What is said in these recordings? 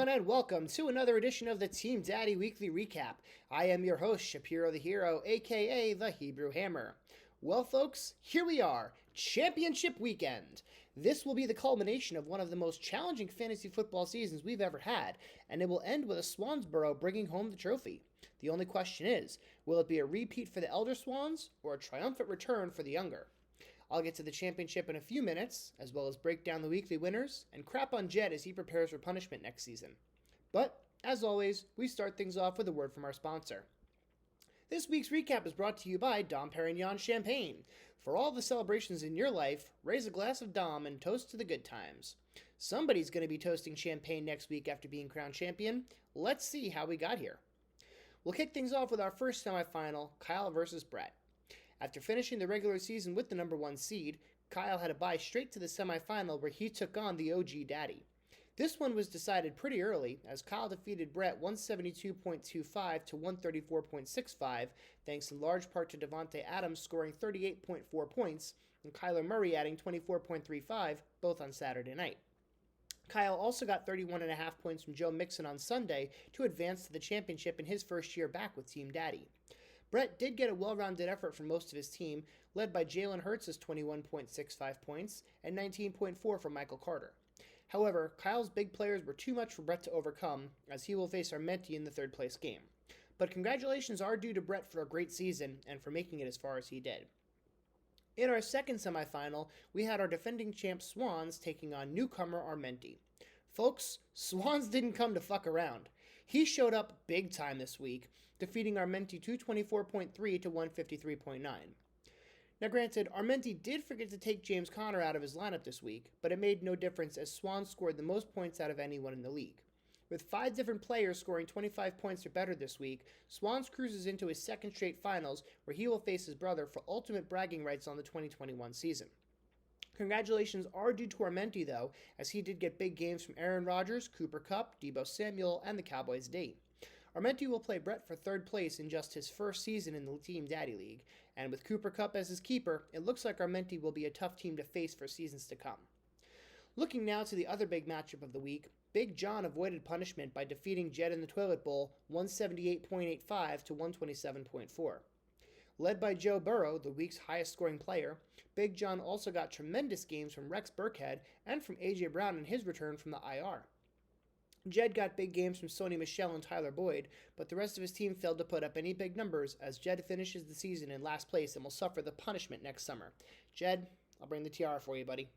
everyone, and welcome to another edition of the Team Daddy Weekly Recap. I am your host, Shapiro the Hero, aka the Hebrew Hammer. Well, folks, here we are, Championship Weekend. This will be the culmination of one of the most challenging fantasy football seasons we've ever had, and it will end with a Swansboro bringing home the trophy. The only question is, will it be a repeat for the elder Swans, or a triumphant return for the younger? I'll get to the championship in a few minutes, as well as break down the weekly winners and crap on Jed as he prepares for punishment next season. But, as always, we start things off with a word from our sponsor. This week's recap is brought to you by Dom Perignon Champagne. For all the celebrations in your life, raise a glass of Dom and toast to the good times. Somebody's going to be toasting champagne next week after being crowned champion. Let's see how we got here. We'll kick things off with our first semifinal, Kyle versus Brett. After finishing the regular season with the number 1 seed, Kyle had a bye straight to the semifinal where he took on the OG Daddy. This one was decided pretty early, as Kyle defeated Brett 172.25 to 134.65, thanks in large part to Devontae Adams scoring 38.4 points, and Kyler Murray adding 24.35, both on Saturday night. Kyle also got 31.5 points from Joe Mixon on Sunday to advance to the championship in his first year back with Team Daddy. Brett did get a well-rounded effort from most of his team, led by Jalen Hurts' 21.65 points and 19.4 from Michael Carter. However, Kyle's big players were too much for Brett to overcome, as he will face Armenti in the third-place game. But congratulations are due to Brett for a great season and for making it as far as he did. In our second semifinal, we had our defending champ Swans taking on newcomer Armenti. Folks, Swans didn't come to fuck around. He showed up big time this week, defeating Armenti 224.3 to 153.9. Now granted, Armenti did forget to take James Conner out of his lineup this week, but it made no difference as Swans scored the most points out of anyone in the league. With 5 different players scoring 25 points or better this week, Swans cruises into his second straight finals where he will face his brother for ultimate bragging rights on the 2021 season. Congratulations are due to Armenti, though, as he did get big games from Aaron Rodgers, Cooper Kupp, Deebo Samuel, and the Cowboys D. Armenti will play Brett for third place in just his first season in the Team Daddy League, and with Cooper Kupp as his keeper, it looks like Armenti will be a tough team to face for seasons to come. Looking now to the other big matchup of the week, Big John avoided punishment by defeating Jed in the Toilet Bowl 178.85 to 127.4. Led by Joe Burrow, the week's highest-scoring player, Big John also got tremendous games from Rex Burkhead and from A.J. Brown in his return from the IR. Jed got big games from Sony Michel and Tyler Boyd, but the rest of his team failed to put up any big numbers as Jed finishes the season in last place and will suffer the punishment next summer. Jed, I'll bring the tiara for you, buddy.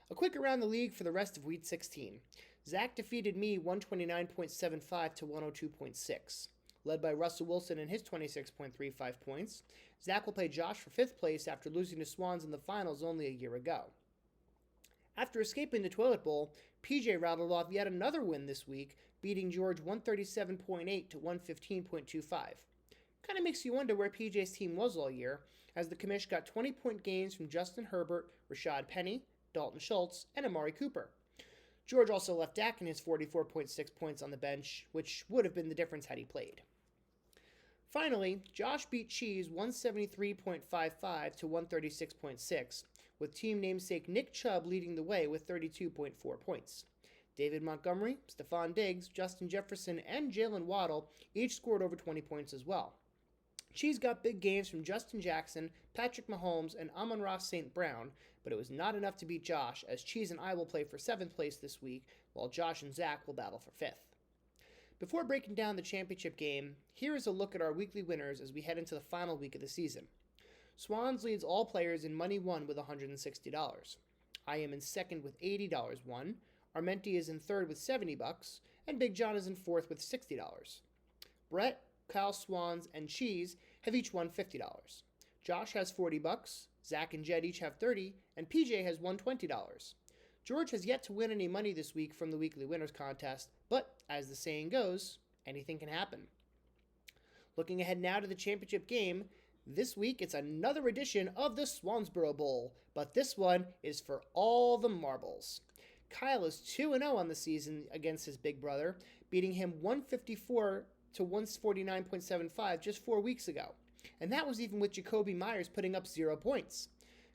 A quick around the league for the rest of Week 16. Zach defeated me 129.75 to 102.6. Led by Russell Wilson and his 26.35 points, Zach will play Josh for 5th place after losing to Swans in the finals only a year ago. After escaping the Toilet Bowl, PJ rattled off yet another win this week, beating George 137.8 to 115.25. Kind of makes you wonder where PJ's team was all year, as the commish got 20-point gains from Justin Herbert, Rashad Penny, Dalton Schultz, and Amari Cooper. George also left Dak in his 44.6 points on the bench, which would have been the difference had he played. Finally, Josh beat Cheese 173.55 to 136.6, with team namesake Nick Chubb leading the way with 32.4 points. David Montgomery, Stephon Diggs, Justin Jefferson, and Jalen Waddle each scored over 20 points as well. Cheese got big games from Justin Jackson, Patrick Mahomes, and Amon-Ra St. Brown, but it was not enough to beat Josh, as Cheese and I will play for 7th place this week, while Josh and Zach will battle for 5th. Before breaking down the championship game, here is a look at our weekly winners as we head into the final week of the season. Swans leads all players in money won with $160. I am in second with $80 won, Armenti is in third with $70, and Big John is in fourth with $60. Brett, Kyle Swans, and Cheese have each won $50. Josh has $40, Zach and Jed each have $30, and PJ has won $20. George has yet to win any money this week from the weekly winners contest, but as the saying goes, anything can happen. Looking ahead now to the championship game, this week it's another edition of the Swansboro Bowl, but this one is for all the marbles. Kyle is 2-0 on the season against his big brother, beating him 154 to 149.75 just 4 weeks ago. And that was even with Jacoby Myers putting up 0 points.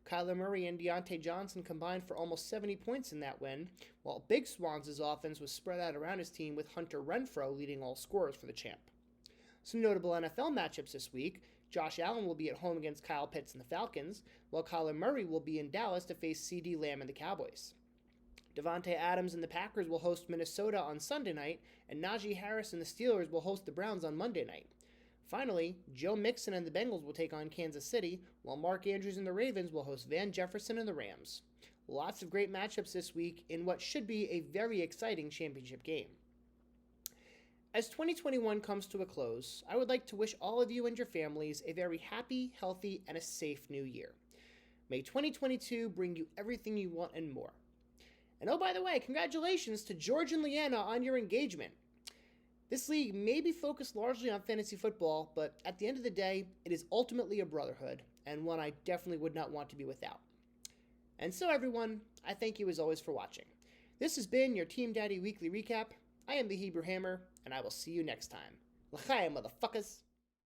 Kyler Murray and Deontay Johnson combined for almost 70 points in that win, while Big Swans' offense was spread out around his team with Hunter Renfrow leading all scorers for the champ. Some notable NFL matchups this week. Josh Allen will be at home against Kyle Pitts and the Falcons, while Kyler Murray will be in Dallas to face CeeDee Lamb and the Cowboys. Davante Adams and the Packers will host Minnesota on Sunday night, and Najee Harris and the Steelers will host the Browns on Monday night. Finally, Joe Mixon and the Bengals will take on Kansas City, while Mark Andrews and the Ravens will host Van Jefferson and the Rams. Lots of great matchups this week in what should be a very exciting championship game. As 2021 comes to a close, I would like to wish all of you and your families a very happy, healthy, and a safe new year. May 2022 bring you everything you want and more. And oh, by the way, congratulations to George and Leanna on your engagement. This league may be focused largely on fantasy football, but at the end of the day, it is ultimately a brotherhood, and one I definitely would not want to be without. And so everyone, I thank you as always for watching. This has been your Team Daddy Weekly Recap. I am the Hebrew Hammer, and I will see you next time. L'chaim, motherfuckers!